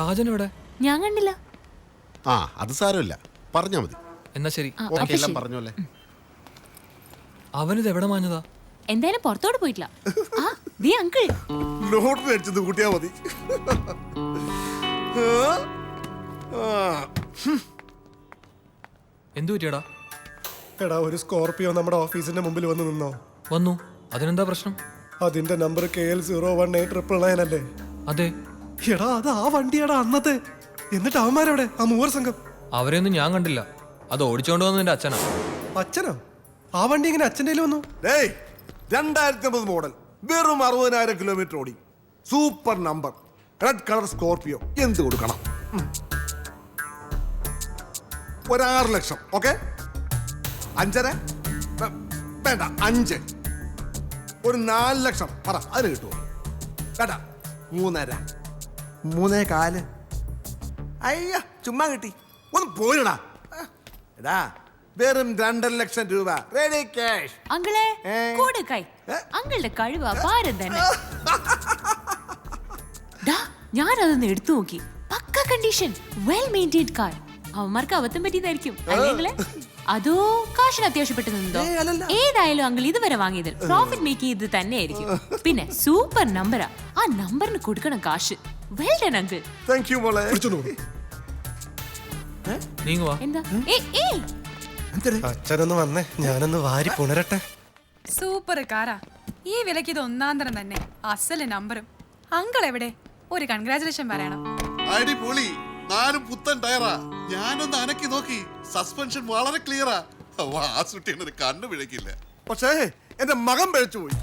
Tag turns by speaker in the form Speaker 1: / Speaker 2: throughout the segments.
Speaker 1: ഷാജൻ എവിടെ?
Speaker 2: ഞാൻ കണ്ടില്ല.
Speaker 3: ആ അത് സാരമില്ല, പറഞ്ഞാ മതി.
Speaker 1: എന്നാ ശരി.
Speaker 3: ഓക്കെ, എല്ലാം പറഞ്ഞോല്ലേ.
Speaker 1: അവനിത് എവിടെ മാഞ്ഞതാ?
Speaker 2: എന്തായാലും പുറത്തോട്ട് പോയിട്ടില്ല. ആ ദേ അങ്കിൾ.
Speaker 3: ലോട്ടറി അടിച്ചത് കൂട്ടിയാ മതി.
Speaker 1: എന്തു പറ്റിയടാ?
Speaker 4: എടാ, ഒരു സ്കോർപിയോ നമ്മുടെ ഓഫീസിന്റെ മുമ്പിൽ വന്ന് നിന്നോ?
Speaker 1: വന്നു. അതിനെന്താ പ്രശ്നം?
Speaker 4: അതിന്റെ നമ്പർ KL018999 അല്ലേ?
Speaker 1: അതെ.
Speaker 4: എടാ, അത് ആ വണ്ടിയാടാ അന്നത്തെ. എന്നിട്ട് അവന്മാരെവിടെ? ആ മൂവർ സംഘം.
Speaker 1: അവരെയൊന്നും ഞാൻ കണ്ടില്ല. അത് ഓടിച്ചോണ്ട് വന്നത് എന്റെ അച്ഛനാ.
Speaker 4: അച്ഛനോ? ആ വണ്ടി ഇങ്ങനെ അച്ഛൻ്റെ കയ്യിൽ വന്നു?
Speaker 3: 2009 മോഡൽ, വെറും 60,000 കിലോമീറ്റർ ഓടി, super number, red colour Scorpio. എന്ത് കൊടുക്കണം? ഒരു 6 ലക്ഷം. ഓക്കെ, 5.5 വേണ്ട, 5. ഒരു 4 ലക്ഷം പറ, അതിന് കിട്ടുമോ? വേണ്ട, 3.5, 3.4. അയ്യ, ചുമ്മാ കിട്ടി. ഒന്ന് പോയിടാ. എടാ, വെറും 2.5 ലക്ഷം രൂപ റെഡി ക്യാഷ്.
Speaker 2: അങ്കിളെ കൂടെ കൈ. അങ്കിളുടെ കഴിവ് അപാരം തന്നെ. ഞാനതൊന്ന് എടുത്തു നോക്കി. പക്ക കണ്ടീഷൻ, വെൽ മെയിൻറ്റെയിൻഡ് കാർ. അവന്മാർക്ക് അബദ്ധം പറ്റിയതായിരിക്കും അല്ലേ? അതോ കാശിന് അത്യാവശ്യപ്പെട്ടു നിന്നോ? ഏതായാലും അങ്കിൾ ഇതുവരെ വാങ്ങിയതിൽ പ്രോഫിറ്റ് മേക്ക് ചെയ്ത് തന്നെയായിരിക്കും. പിന്നെ സൂപ്പർ നമ്പറാ. ആ നമ്പറിന് കൊടുക്കണം കാശ്. Well done uncle.
Speaker 3: Thank you മോളെ.
Speaker 1: നീങ്ങുവാ.
Speaker 2: എന്താ?
Speaker 4: അച്ഛനൊന്ന് വന്നേ, ഞാനൊന്ന് വാരി പുണരട്ടെ.
Speaker 5: സൂപ്പർ കാറാ. ഈ വിലക്ക് ഇത് ഒന്നാന്തരം തന്നെ. അസല് നമ്പറും. അങ്കിൾ എവിടെ? ഒരു കൺഗ്രാചുലേഷൻ പറയണം.
Speaker 6: അടിപൊളി. 4 പുത്തൻ ടയറാ. ഞാനൊന്ന് അനക്കി നോക്കി, സസ്പെൻഷൻ വളരെ ക്ലിയറാ. വാസുട്ടിയുടെ കണ്ണു പിഴക്കില്ല.
Speaker 3: പക്ഷേ എന്റെ മകൻ പിഴച്ചു പോയി.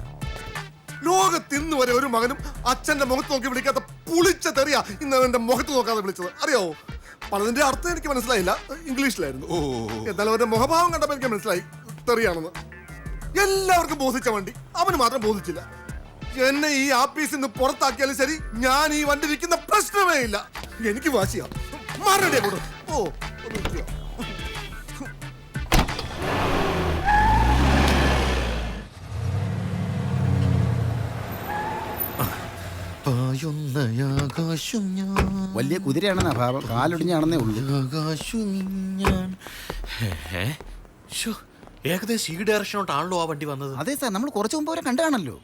Speaker 3: ലോകത്തിന്ന് വരെ ഒരു മകനും അച്ഛന്റെ മുഖത്ത് നോക്കി വിളിക്കാത്ത പുളിച്ച തെറിയാ ഇന്ന് എന്റെ മുഖത്ത് നോക്കാതെ വിളിച്ചത്. അറിയാവോ? പലതിന്റെ അർത്ഥം എനിക്ക് മനസ്സിലായില്ല, ഇംഗ്ലീഷിലായിരുന്നു. എന്നാലും അവന്റെ മുഖഭാവം കണ്ടപ്പോ എനിക്ക് മനസ്സിലായി തെറിയാണെന്ന്. എല്ലാവർക്കും ബോധിച്ച വണ്ടി, അവന് മാത്രം ബോധിച്ചില്ല. എന്നെ ഈ ആപ്പീസിൽ നിന്ന് പുറത്താക്കിയാലും ശരി, ഞാൻ ഈ വണ്ടി ഇരിക്കുന്ന പ്രശ്നമേ ഇല്ല. എനിക്ക് വാശിയാ. മാറണ്ടേ കൂടെ. ഓ,
Speaker 7: വലിയ കുതിരയാണെന്നാ ഭാവം, കാലൊടിഞ്ഞാണെന്നേ ഉള്ളൂ.
Speaker 8: ഏകദേശം ഈ ഡയറക്ഷനോട്ടാണല്ലോ ആ വണ്ടി വന്നത്.
Speaker 7: അതെ സാർ, നമ്മൾ കുറച്ചു മുമ്പ് അവരെ കണ്ടാണല്ലോ.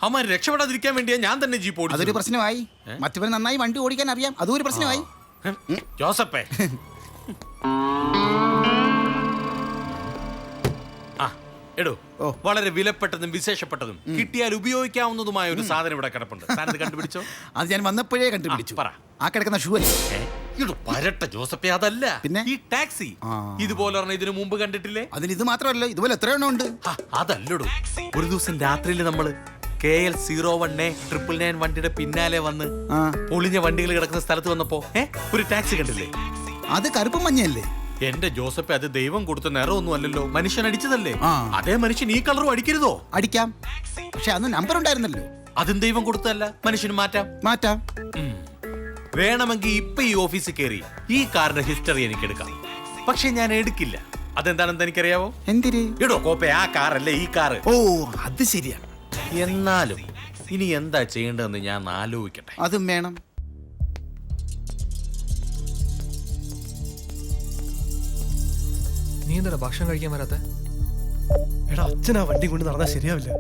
Speaker 8: അമ്മ രക്ഷപ്പെടാതിരിക്കാൻ വേണ്ടിയാ ഞാൻ തന്നെ ജീപ്പ് ഓടിച്ചത്.
Speaker 7: അതൊരു പ്രശ്നമായി. മറ്റവന് നന്നായി വണ്ടി ഓടിക്കാൻ അറിയാം, അതും ഒരു പ്രശ്നമായി.
Speaker 8: ജോസപ്പേ, എടോ, വളരെ വിലപ്പെട്ടതും വിശേഷപ്പെട്ടതും കിട്ടിയാൽ ഉപയോഗിക്കാവുന്നതുമായ ഒരു സാധനം ഇവിടെ കിടപ്പുണ്ട്. താനത് കണ്ടുപിടിച്ചോ?
Speaker 7: അത് ഞാൻ വന്നപ്പോഴേ കണ്ടുപിടിച്ചു.
Speaker 8: പറ.
Speaker 7: ആ കിടക്കുന്ന ഷൂ അല്ലേ?
Speaker 8: പരട്ട ജോസപ്പേ, അതല്ല. പിന്നെ ഈ ടാക്സി ഇതുപോലെ ഇതിനു മുമ്പ് കണ്ടിട്ടില്ലേ?
Speaker 7: അതിന് ഇത് മാത്രമല്ല, ഇതുപോലെ എത്ര എണ്ണം ഉണ്ട്.
Speaker 8: അതല്ലടോ, ഒരു ദിവസം രാത്രിയിൽ നമ്മള് KL018999 വണ്ടിയുടെ പിന്നാലെ വന്ന് പൊളിഞ്ഞ വണ്ടികൾ കിടക്കുന്ന സ്ഥലത്ത് വന്നപ്പോ ഒരു ടാക്സി കണ്ടില്ലേ?
Speaker 7: അത് കറുപ്പും മഞ്ഞയല്ലേ?
Speaker 8: എന്റെ ജോസഫ്, അത് ദൈവം കൊടുത്ത നിറമൊന്നും അല്ലല്ലോ, മനുഷ്യൻ അടിച്ചതല്ലേ. അതേ മനുഷ്യൻ ഈ കളറും അടിക്കരുതോ?
Speaker 7: അടിക്കാം, പക്ഷെ അന്ന് നമ്പർ ഉണ്ടായിരുന്നല്ലോ.
Speaker 8: അതും ദൈവം കൊടുത്തല്ല, മനുഷ്യന് മാറ്റാം. വേണമെങ്കിൽ ഇപ്പൊ ഈ ഓഫീസിൽ കയറി ഈ കാറിന്റെ ഹിസ്റ്ററി എനിക്ക് എടുക്കാം. പക്ഷെ ഞാൻ എടുക്കില്ല. അതെന്താണെന്ന് എനിക്കറിയാവോ?
Speaker 7: എന്തിന്?
Speaker 8: ഇടോ കോപ്പെ, ആ കാറല്ലേ ഈ കാറ്.
Speaker 7: ഓ, അത് ശരിയാണ്.
Speaker 8: എന്നാലും ഇനി എന്താ ചെയ്യേണ്ടതെന്ന് ഞാൻ ആലോചിക്കട്ടെ.
Speaker 7: അതും വേണം.
Speaker 1: നീ എന്താ ഭക്ഷണം കഴിക്കാൻ വരാത്ത?
Speaker 4: എടാ, അച്ഛൻ ആ വണ്ടി കൊണ്ട് നടന്നാൽ ശരിയാവില്ല.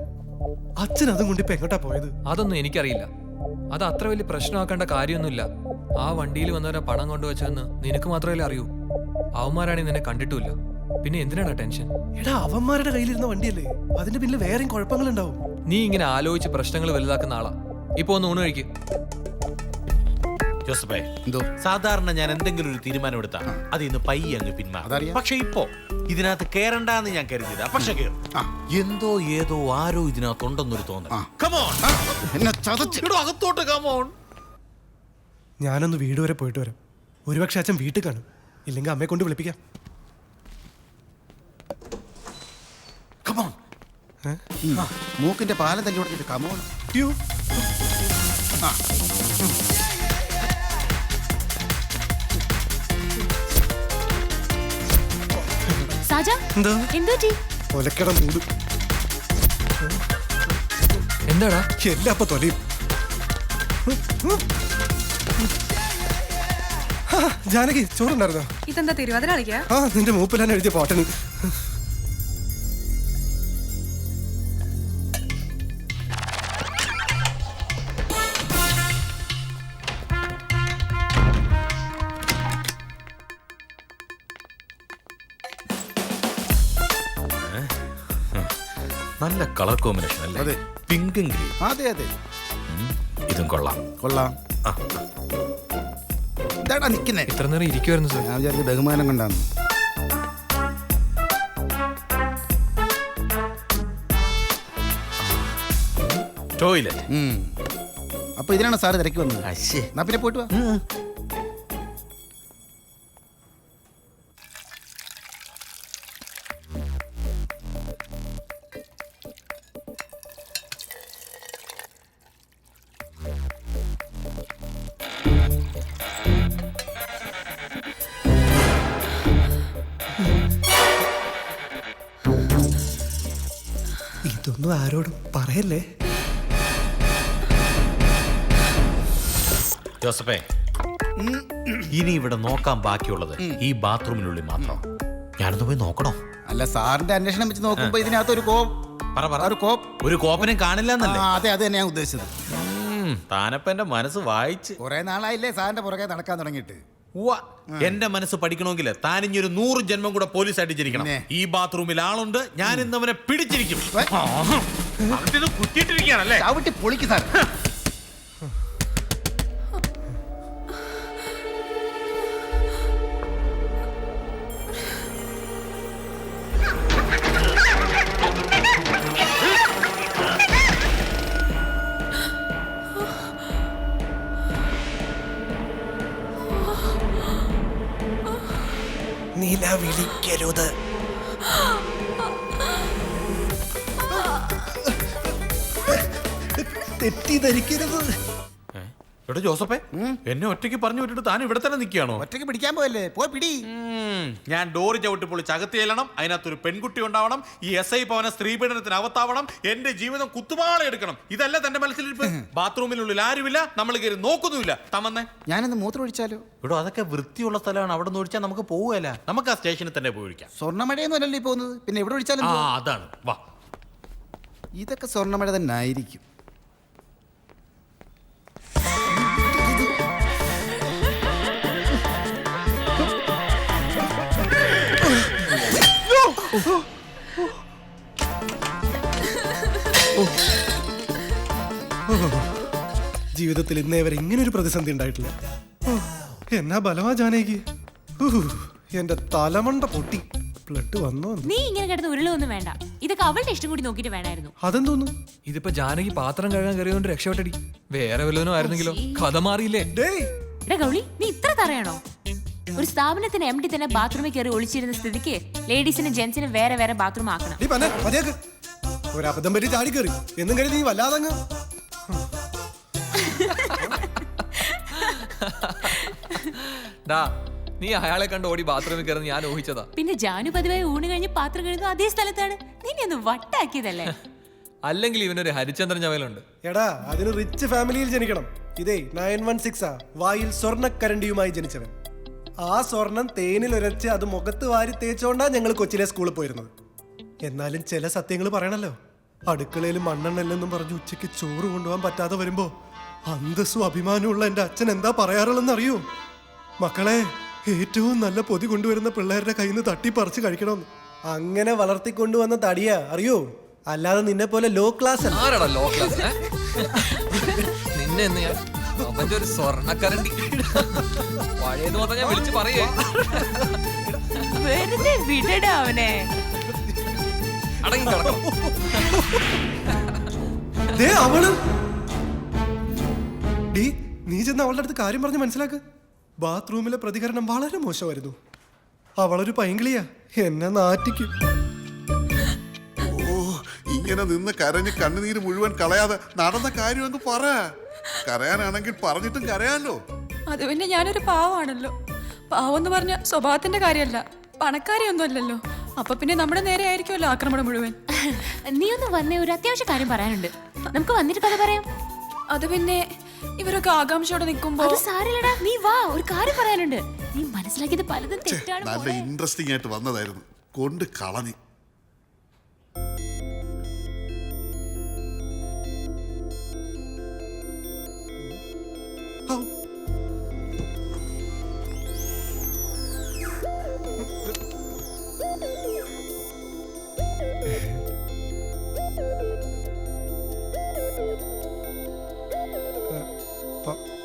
Speaker 4: അച്ഛൻ അതും കൊണ്ട് ഇപ്പൊ എങ്ങോട്ടാ പോയത്?
Speaker 1: അതൊന്നും എനിക്കറിയില്ല. അത് അത്ര വലിയ പ്രശ്നമാക്കേണ്ട കാര്യമൊന്നുമില്ല. ആ വണ്ടിയിൽ വന്നവരെ പണം കൊണ്ടുവച്ചതെന്ന് നിനക്ക് മാത്രമല്ലേ അറിയൂ. അവന്മാരാണെങ്കിൽ നിന്നെ കണ്ടിട്ടുമില്ല. പിന്നെ എന്തിനാണ് ടെൻഷൻ?
Speaker 4: എടാ, അവന്മാരുടെ കയ്യിലിരുന്ന വണ്ടിയല്ലേ, അതിന്റെ പിന്നിൽ വേറെയും കുഴപ്പങ്ങളുണ്ടാവും.
Speaker 1: നീ ഇങ്ങനെ ആലോചിച്ച് പ്രശ്നങ്ങൾ വലുതാക്കുന്ന ആളാ. ഇപ്പൊ ഒന്ന് ഊണ് കഴിക്കും.
Speaker 8: ജോസഫേ, സാധാരണ ഞാൻ എന്തെങ്കിലും ഒരു തീരുമാനം എടുത്താ അത് ഇന്ന് പയ്യെ അങ്ങ് പിന്മാറും. പക്ഷെ ഇപ്പോ ഇതിനകത്ത് കേറണ്ടെന്ന് ഞാൻ കരുതിയതാ. പക്ഷെ എന്തോ ഏതോ ആരോ ഇതിനകത്തുണ്ടെന്നൊരു തോന്നൽ. അകത്തോട്ട് കമോൺ.
Speaker 4: ഞാനൊന്ന് വീട് വരെ പോയിട്ട് വരാം. ഒരുപക്ഷെ അച്ഛൻ വീട്ടിൽ കാണും, ഇല്ലെങ്കിൽ അമ്മയെ കൊണ്ട് വിളിപ്പിക്കാം.
Speaker 7: മൂക്കിന്റെ പാലം തല്ലി കൊടുത്തിട്ട് കമോൺ.
Speaker 1: എന്താടാ?
Speaker 4: എല്ലാം അപ്പൊ തൊലയും. ജാനകി ചോറുണ്ടായിരുന്നോ?
Speaker 5: ഇതെന്താ തിരുവാതിര കളിക്കാ?
Speaker 4: ആ നിന്റെ മൂപ്പിലാണ് എഴുതിയ പാട്ടണി.
Speaker 8: നല്ല കളർ കോമ്പിനേഷൻ അല്ലേ?
Speaker 7: അതെ.
Speaker 8: പിങ്കും ഗ്രീൻ.
Speaker 7: അതെ അതെ
Speaker 8: ഇതും കൊള്ളാം.
Speaker 7: കൊള്ളാം. എന്താടാ നിക്കുന്നേ?
Speaker 1: ഇത്ര നേരം ഇരിക്കുമായിരുന്നു സാർ.
Speaker 7: ഞാൻ വിചാരിച്ചു ബഹുമാനം കൊണ്ടാണ്.
Speaker 8: ടോയ്ലറ്റ്.
Speaker 7: അപ്പൊ ഇതിനാണ് സാറ് തിരക്കി വന്നത്. എന്നാ പിന്നെ പോയിട്ട് വാ.
Speaker 4: ഇതൊന്നും ആരോടും പറയല്ലേ.
Speaker 8: ജോസഫേ, ഇനി ഇവിടെ നോക്കാൻ ബാക്കിയുള്ളത് ഈ ബാത്റൂമിനുള്ളിൽ മാത്രം. ഞാനൊന്ന് പോയി നോക്കണോ?
Speaker 7: അല്ല സാറിന്റെ അന്വേഷണം വെച്ച് നോക്കുമ്പോ ഇതിനകത്ത് ഒരു
Speaker 8: ഒരു കോപ്പനും കാണില്ല എന്നല്ലേ?
Speaker 7: അതെ അത് തന്നെ ഞാൻ ഉദ്ദേശിച്ചത്.
Speaker 8: താനപ്പ എന്റെ മനസ്സ് വായിച്ച്.
Speaker 7: കുറെ നാളായില്ലേ സാറിന്റെ പുറകെ നടക്കാൻ തുടങ്ങിയിട്ട്.
Speaker 8: എന്റെ മനസ്സ് പഠിക്കണമെങ്കിൽ താനിഞ്ഞൊരു 100 ജന്മം കൂടെ പോലീസായിട്ട് ജനിക്കണം. ഈ ബാത്റൂമിൽ ആളുണ്ട്, ഞാൻ ഇന്നവനെ പിടിച്ചിരിക്കും. കുറ്റിയിട്ടിരിക്കുകയാണല്ലേ?
Speaker 7: ചവിട്ടി പൊളിക്ക് സാർ.
Speaker 4: നില വിളിക്കരുത്. തെറ്റിദ്ധരിക്കരുത്.
Speaker 8: എടാ ജോസഫേ, എന്നെ ഒറ്റയ്ക്ക് പറഞ്ഞു വിട്ടിട്ട് താൻ ഇവിടെ തന്നെ നിൽക്കുകയാണോ?
Speaker 7: ഒറ്റയ്ക്ക് പിടിക്കാൻ പോയല്ലേ, പോയി പിടി.
Speaker 8: ഞാൻ ഡോറ് ചവിട്ടി പൊളിച്ച് അകത്ത് ചെല്ലണം. അതിനകത്തൊരു പെൺകുട്ടി ഉണ്ടാവണം. ഈ SI ഭവന സ്ത്രീപീഡനത്തിന് അവത്താവണം. എന്റെ ജീവിതം കുത്തുപാള എടുക്കണം. ഇതല്ല തന്റെ മനസ്സിലിരിപ്പ്. ബാത്റൂമിനുള്ളിൽ ആരുമില്ല, നമ്മൾ കയറി നോക്കുന്നുമില്ല. തമ്മന്നേ,
Speaker 7: ഞാനൊന്ന് മൂത്രം ഒഴിച്ചാലോ?
Speaker 8: ഇവിടെ അതൊക്കെ വൃത്തിയുള്ള സ്ഥലമാണ്. അവിടെ നിന്ന് ഒഴിച്ചാൽ നമുക്ക് പോവുകയല്ല. നമുക്ക് ആ സ്റ്റേഷനിൽ തന്നെ പോയി ഒഴിക്കാം.
Speaker 7: സ്വർണ്ണമഴയൊന്നും അല്ലല്ലോ ഈ പോകുന്നത്, പിന്നെ എവിടെ ഒഴിച്ചാലും
Speaker 8: ആ അതാണ്. വാ,
Speaker 7: ഇതൊക്കെ സ്വർണ്ണമഴ തന്നെ ആയിരിക്കും.
Speaker 4: ജീവിതത്തിൽ ഇന്നേ വരെ ഇങ്ങനെ ഒരു പ്രതിസന്ധി ഉണ്ടായിട്ടില്ല. എന്നാ ബലമാ ജാനകി. എന്റെ തലമണ്ട പൊട്ടി. ബ്ലഡ് വന്നോ?
Speaker 2: നീ ഇങ്ങനെ കിടന്ന് ഉരുളൊന്നും വേണ്ട. ഇതൊക്കെ അവളുടെ ഇഷ്ടം കൂടി നോക്കിട്ട് വേണമായിരുന്നു.
Speaker 4: അതെന്തോന്നു?
Speaker 1: ഇതിപ്പോ ജാനകി പാത്രം കഴുകാൻ കയറിയോണ്ട് രക്ഷപ്പെട്ടടി. വേറെ വല്ലവനും ആയിരുന്നെങ്കിലോ? കഥ മാറിയില്ലേ?
Speaker 2: എടാ ഗൗളി, നീ ഇത്ര തറയണോ? ഒരു സ്ഥാപനത്തിന് MD തന്നെ ബാത്റൂമിൽ കയറി ഒളിച്ചിരുന്ന സ്ഥിതിക്ക് ലേഡീസിനും ജെന്റ്സിനും വേറെ വേറെ ബാത്റൂം ആക്കണം.
Speaker 4: ഒരു അബദ്ധം പറ്റി ചാടി കയറി എന്നും കരുതി നീ വല്ലാതങ്ങ്.
Speaker 1: നീ അയാളെ കണ്ട് ഓടി ബാത്റൂമിൽ കയറുന്ന ഞാൻ ഊഹിച്ചതാ.
Speaker 2: പിന്നെ ജാനു പതിവായി ഊണ് കഴിഞ്ഞ് പാത്രം കഴുകുന്ന അതേ സ്ഥലത്താണ്. നിന്നെ ഒന്ന് വട്ടാക്കിയതല്ലേ?
Speaker 1: അല്ലെങ്കിൽ ഇവനൊരു ഹരിചന്ദ്രൻ ചവലുണ്ട്.
Speaker 4: എടാ, അതിന് റിച്ച് ഫാമിലിയിൽ ജനിക്കണം. ഇതേ 916 വായിൽ സ്വർണ്ണക്കരണ്ടിയുമായി ജനിച്ചവൻ. ആ സ്വർണം തേനിൽ ഉരച്ച് അത് മുഖത്ത് വാരി തേച്ചോണ്ടാ ഞങ്ങൾ കൊച്ചിലെ സ്കൂളിൽ പോയിരുന്നത്. എന്നാലും ചില സത്യങ്ങൾ പറയണല്ലോ. അടുക്കളയിൽ മണ്ണെണ്ണല്ലെന്നും പറഞ്ഞ് ഉച്ചയ്ക്ക് ചോറ് കൊണ്ടുപോകാൻ പറ്റാതെ വരുമ്പോ അന്തസ്സും അഭിമാനമുള്ള എന്റെ അച്ഛൻ എന്താ പറയാറുള്ളെന്ന് അറിയോ? മക്കളെ, ഏറ്റവും നല്ല പൊതി കൊണ്ടുവരുന്ന പിള്ളേരുടെ കയ്യിൽ നിന്ന് തട്ടിപ്പറിച്ച് കഴിക്കണമെന്ന്. അങ്ങനെ വളർത്തിക്കൊണ്ടുവന്ന തടിയാ, അറിയോ? അല്ലാതെ നിന്നെ പോലെ ലോ ക്ലാസ്
Speaker 1: ആരാടാ ലോ ക്ലാസ്? നിന്നെ അവന്റെ ഒരു സ്വർണ്ണക്കരണ്ടി പഴയത് മൊത്തം ഞാൻ വിളിച്ചു പറയേ.
Speaker 2: വെറുതെ വിടടാ അവനെ.
Speaker 1: അടങ്ങി കിടക്കണം.
Speaker 4: അവള് നീ ചെന്ന് അവളുടെ അടുത്ത് കാര്യം പറഞ്ഞ് മനസ്സിലാക്ക്. ബാത്റൂമിലെ പ്രതികരണം വളരെ മോശമായിരുന്നു. അവളൊരു പൈങ്കിളിയാ, എന്നെ നാറ്റിക്കും.
Speaker 6: ഇങ്ങനെ നിന്ന് കരഞ്ഞ് കണ്ണുനീര് മുഴുവൻ കളയാതെ നടന്ന കാര്യം അങ്ങ് പറ. കരയാനാണെങ്കിൽ പറഞ്ഞിട്ടും കരയാലോ.
Speaker 5: അത് പിന്നെ ഞാനൊരു പാവമാണല്ലോ. പാവം എന്ന് പറഞ്ഞ സ്വഭാവത്തിന്റെ കാര്യമല്ല, പണക്കാരിയൊന്നും അല്ലല്ലോ. അപ്പൊ പിന്നെ നമ്മുടെ നേരെ ആയിരിക്കുമല്ലോ ആക്രമണം മുഴുവൻ.
Speaker 2: നീ ഒന്ന് വന്നേ, ഒരു അത്യാവശ്യ കാര്യം പറയാനുണ്ട്. നമുക്ക് വന്നിട്ട് കഥ പറയാം.
Speaker 5: അത് പിന്നെ ഇവരൊക്കെ ആകാംക്ഷയോടെ നിൽക്കുമ്പോ
Speaker 2: അത് സാരില്ലടാ, നീ വാ, ഒരു കാര്യം പറയാനുണ്ട്. നീ മനസ്സിലാക്കിയത് പലതും തെറ്റാണ്
Speaker 6: നല്ല
Speaker 2: മോളെ.
Speaker 6: ഇൻട്രസ്റ്റിംഗ് ആയിട്ട് വന്നതായിരുന്നു, കൊണ്ട് കളഞ്ഞു.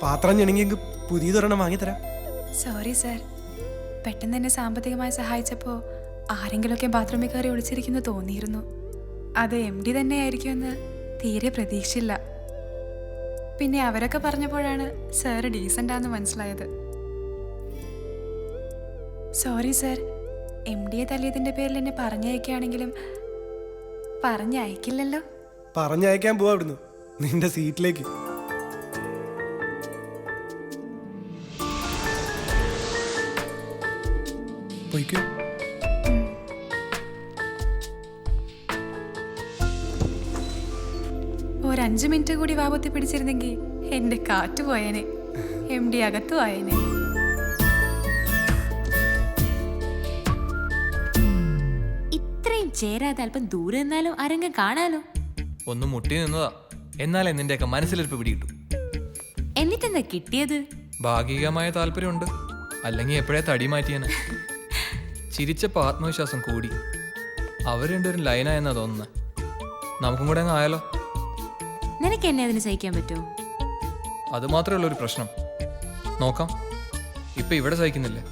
Speaker 4: പാത്രം ഞെണെങ്കിൽ പുതിയതൊരെണ്ണം വാങ്ങിത്തരാം.
Speaker 5: സോറി സർ, പെട്ടെന്ന് എന്നെ സാമ്പത്തികമായി സഹായിച്ചപ്പോൾ ആരെങ്കിലുമൊക്കെ ബാത്റൂമിൽ കയറി ഒളിച്ചിരിക്കുന്നു തോന്നിയിരുന്നു. അത് MD തന്നെയായിരിക്കുമെന്ന് തീരെ പ്രതീക്ഷയില്ല. പിന്നെ അവരൊക്കെ പറഞ്ഞപ്പോഴാണ് സാറ് ഡീസൻ്റാന്ന് മനസ്സിലായത്. സോറി സർ, MDയെ തല്ലിയതിൻ്റെ പേരിൽ എന്നെ പറഞ്ഞയക്കുകയാണെങ്കിലും പറഞ്ഞയക്കില്ലല്ലോ.
Speaker 4: പറഞ്ഞയക്കാൻ പോവാ അവിടുന്ന് നിന്റെ സീറ്റിലേക്ക്. പോയിക്കോ.
Speaker 5: ഒരു 5 മിനിറ്റ് കൂടി വാപത്തി പിടിച്ചിരുന്നെങ്കിൽ എന്റെ കാറ്റ് പോയേനെ, MD അകത്തു ആയേനെ.
Speaker 2: ഇത്രയും ചേരാതെ അല്പം ദൂരെ നിന്നാലും ആരെങ്കിലും കാണാലോ.
Speaker 1: ഒന്ന് മുട്ടി നിന്നതാ, എന്നാലേ നിന്റെയൊക്കെ മനസ്സിലിരിപ്പ് പിടികിട്ടു.
Speaker 2: എന്നിട്ടെന്താ കിട്ടിയത്?
Speaker 1: ഭാഗികമായ താല്പര്യമുണ്ട്, അല്ലെങ്കിൽ എപ്പോഴേ തടി മാറ്റിയാണ്. ചിരിച്ചപ്പോൾ ആത്മവിശ്വാസം കൂടി. അവർ രണ്ടുപേരും ലൈനായെന്നാ തോന്നുന്നത്. നമുക്കും കൂടെ അങ്ങ് ആയാലോ?
Speaker 2: നിനക്ക് എന്നെ അതിന് സഹിക്കാൻ പറ്റുമോ?
Speaker 1: അത് മാത്രമേ ഉള്ളൊരു പ്രശ്നം. നോക്കാം, ഇപ്പം ഇവിടെ സഹിക്കുന്നില്ലേ?